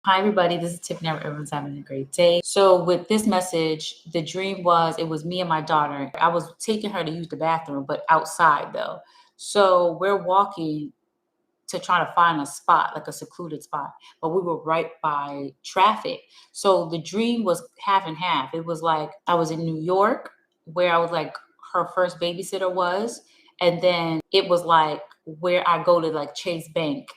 Hi, everybody. This is Tiffany. Everyone's having a great day. So, with this message, the dream was it was me and my daughter. I was taking her to use the bathroom, but outside though. So, we're walking to try to find a spot, like a secluded spot, but we were right by traffic. So, the dream was half and half. It was like I was in New York, where I was like her first babysitter was, and then it was like where I go to like Chase Bank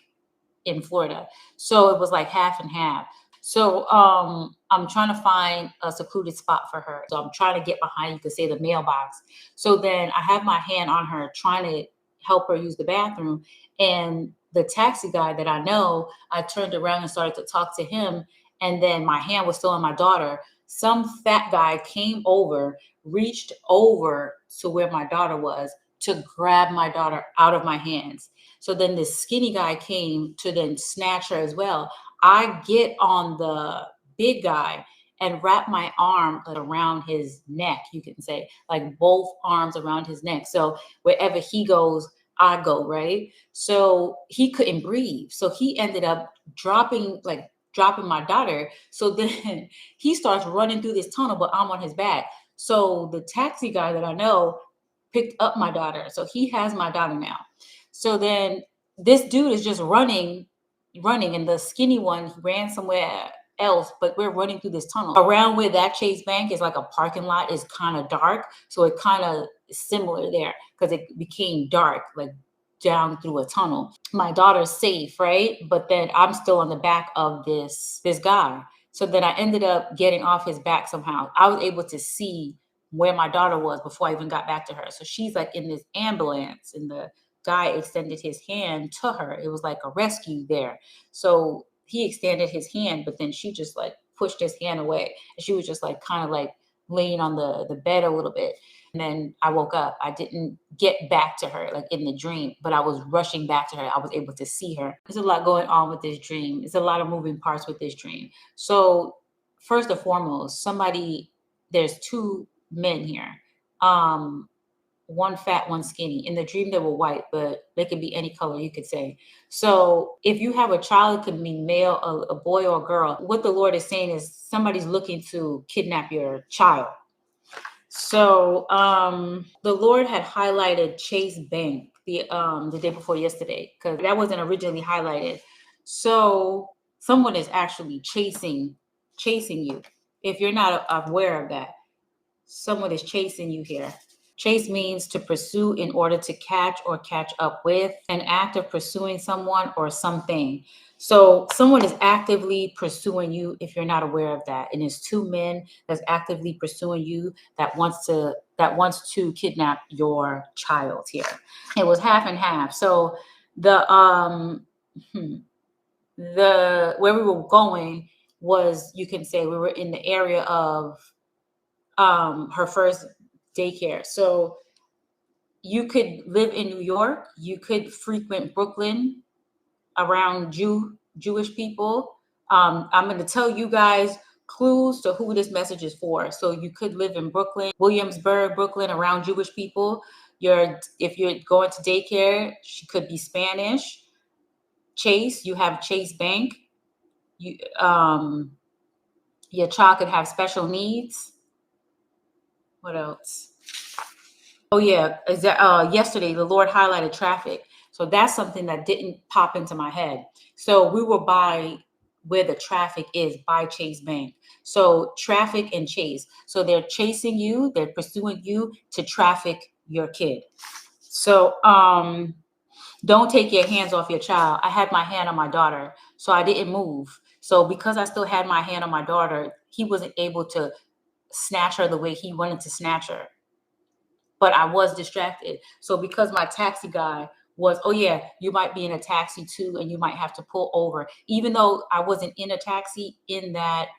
in Florida. So it was like half and half. So I'm trying to find a secluded spot for her. So I'm trying to get behind, you could say, the mailbox. So then I have my hand on her trying to help her use the bathroom. And the taxi guy that I know, I turned around and started to talk to him. And then my hand was still on my daughter. Some fat guy came over, reached over to where my daughter was to grab my daughter out of my hands. So then this skinny guy came to then snatch her as well. I get on the big guy and wrap my arm around his neck, you can say, like both arms around his neck. So wherever he goes, I go, right? So he couldn't breathe. So he ended up dropping my daughter. So then he starts running through this tunnel, but I'm on his back. So the taxi guy that I know picked up my daughter. So he has my daughter now. So then this dude is just running, and the skinny one ran somewhere else, but we're running through this tunnel. Around where that Chase Bank is like a parking lot is kind of dark. So it kind of is similar there because it became dark, like down through a tunnel. My daughter's safe, right? But then I'm still on the back of this guy. So then I ended up getting off his back somehow. I was able to see where my daughter was before I even got back to her. So she's like in this ambulance, and the guy extended his hand to her. It was like a rescue there. So he extended his hand, but then she just like pushed his hand away. And she was just like kind of like laying on the bed a little bit. And then I woke up. I didn't get back to her like in the dream, but I was rushing back to her. I was able to see her. There's a lot going on with this dream. There's a lot of moving parts with this dream. So first and foremost, there's two men here. One fat, one skinny. In the dream, they were white, but they could be any color, you could say. So if you have a child, it could be male, a boy or a girl. What the Lord is saying is somebody's looking to kidnap your child. So the Lord had highlighted Chase Bank the day before yesterday, because that wasn't originally highlighted. So someone is actually chasing you. If you're not aware of that, someone is chasing you here. Chase means to pursue in order to catch or catch up with, an act of pursuing someone or something. So someone is actively pursuing you if you're not aware of that. And it's two men that's actively pursuing you that wants to kidnap your child here. It was half and half. So the where we were going was, you can say, we were in the area of her first daycare. So you could live in New York, you could frequent Brooklyn around Jewish people. I'm going to tell you guys clues to who this message is for. So you could live in Brooklyn, Williamsburg, Brooklyn, around Jewish people. If you're going to daycare, she could be Spanish. Chase, you have Chase Bank. Your child could have special needs. What else? Oh yeah, yesterday the Lord highlighted traffic. So that's something that didn't pop into my head. So we were by where the traffic is, by Chase Bank. So traffic and chase. So they're chasing you, they're pursuing you to traffic your kid. So don't take your hands off your child. I had my hand on my daughter, so I didn't move. So because I still had my hand on my daughter, he wasn't able to snatch her the way he wanted to snatch her. But I was distracted. So because my taxi guy was, oh yeah, you might be in a taxi too, and you might have to pull over. Even though I wasn't in a taxi in that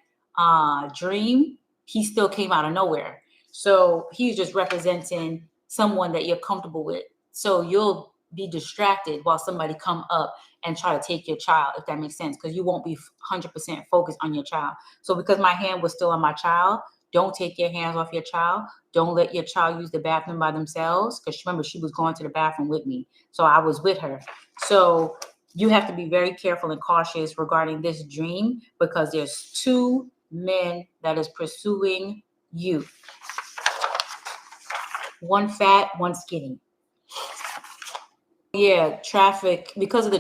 dream, he still came out of nowhere. So he's just representing someone that you're comfortable with. So you'll be distracted while somebody come up and try to take your child, if that makes sense, because you won't be 100% focused on your child. So because my hand was still on my child, don't take your hands off your child. Don't let your child use the bathroom by themselves, because remember, she was going to the bathroom with me. So I was with her. So You have to be very careful and cautious regarding this dream because there's two men that is pursuing you. One fat, one skinny. Yeah, because of the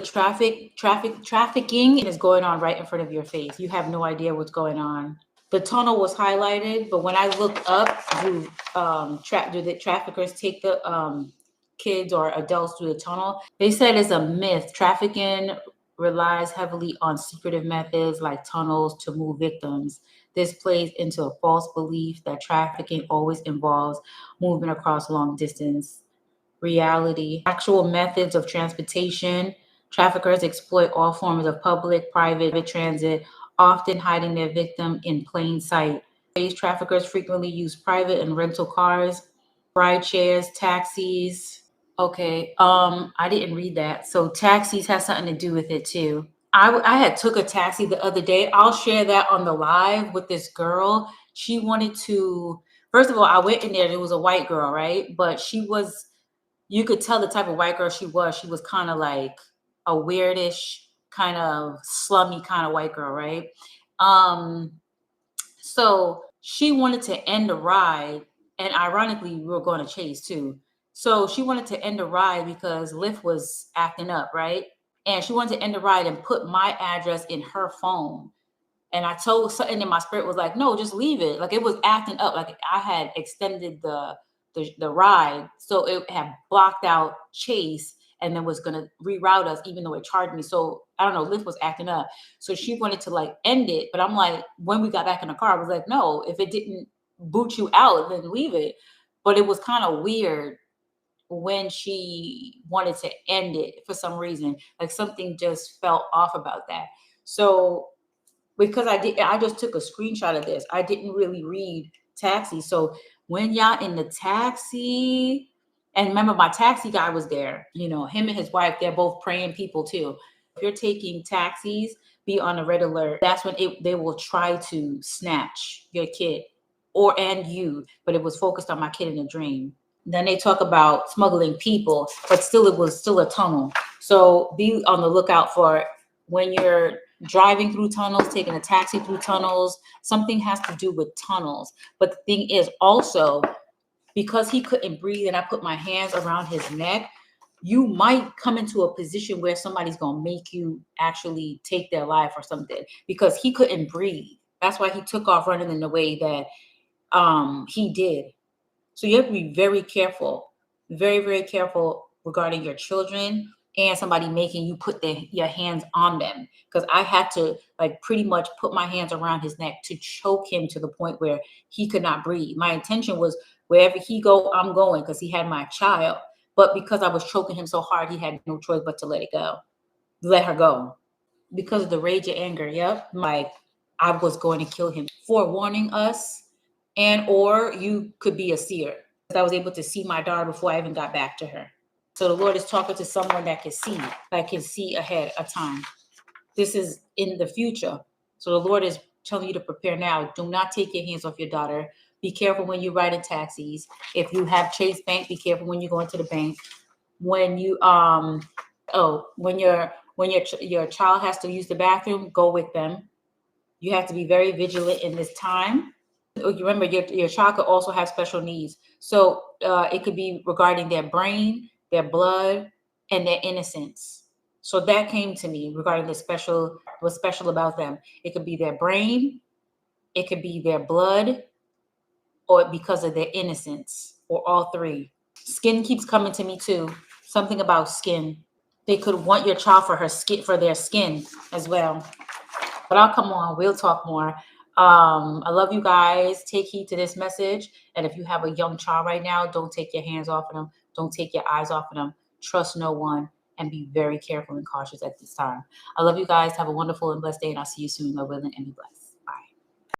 trafficking is going on right in front of your face. You have no idea what's going on. The tunnel was highlighted, but when I looked up, do the traffickers take the kids or adults through the tunnel? They said it's a myth. Trafficking relies heavily on secretive methods like tunnels to move victims. This plays into a false belief that trafficking always involves movement across long distance. Reality, actual methods of transportation. Traffickers exploit all forms of public, private transit, often hiding their victim in plain sight. These traffickers frequently use private and rental cars, ride shares, taxis. Okay, I didn't read that. So taxis has something to do with it too. I had took a taxi the other day. I'll share that on the live with this girl. She wanted to, first of all, I went in there. It was a white girl, right? But you could tell the type of white girl she was. She was kind of like a weirdish, kind of slummy kind of white girl, right? Um, so she wanted to end the ride, and ironically, we were going to Chase too. So she wanted to end the ride because Lyft was acting up, right? And she wanted to end the ride and put my address in her phone. And I told something in my spirit was like, no, just leave it. Like it was acting up. Like I had extended the ride. So it had blocked out Chase and then was gonna reroute us, even though it charged me. So I don't know, Lyft was acting up. So she wanted to like end it. But I'm like, when we got back in the car, I was like, no, if it didn't boot you out, then leave it. But it was kind of weird when she wanted to end it for some reason. Like something just felt off about that. So because I just took a screenshot of this. I didn't really read taxi. So when y'all in the taxi, and remember my taxi guy was there, him and his wife, they're both praying people too. If you're taking taxis, be on a red alert. That's when they will try to snatch your kid and you, but it was focused on my kid in a dream. Then they talk about smuggling people, but still it was still a tunnel. So be on the lookout for when you're driving through tunnels, taking a taxi through tunnels, something has to do with tunnels. But the thing is also, because he couldn't breathe and I put my hands around his neck, you might come into a position where somebody's going to make you actually take their life or something because he couldn't breathe. That's why he took off running in the way that he did. So you have to be very careful, very, very careful regarding your children and somebody making you put your hands on them. Because I had to like pretty much put my hands around his neck to choke him to the point where he could not breathe. My intention was wherever he go, I'm going because he had my child. But because I was choking him so hard, he had no choice but to let her go. Because of the rage of anger, yep. Like I was going to kill him. Forewarning us, and or you could be a seer. I was able to see my daughter before I even got back to her. So the Lord is talking to someone that can see ahead of time. This is in the future. So the Lord is telling you to prepare now. Do not take your hands off your daughter. Be careful when you ride in taxis. If you have Chase Bank, be careful when you go into the bank. When you when your child has to use the bathroom, go with them. You have to be very vigilant in this time. Remember, your child could also have special needs. So it could be regarding their brain, their blood, and their innocence. So that came to me regarding what's special about them. It could be their brain, it could be their blood, or because of their innocence, or all three. Skin keeps coming to me too. Something about skin. They could want your child for their skin as well. But I'll come on. We'll talk more. I love you guys. Take heed to this message. And if you have a young child right now, don't take your hands off of them. Don't take your eyes off of them. Trust no one and be very careful and cautious at this time. I love you guys. Have a wonderful and blessed day, and I'll see you soon. Lord willing, and be blessed.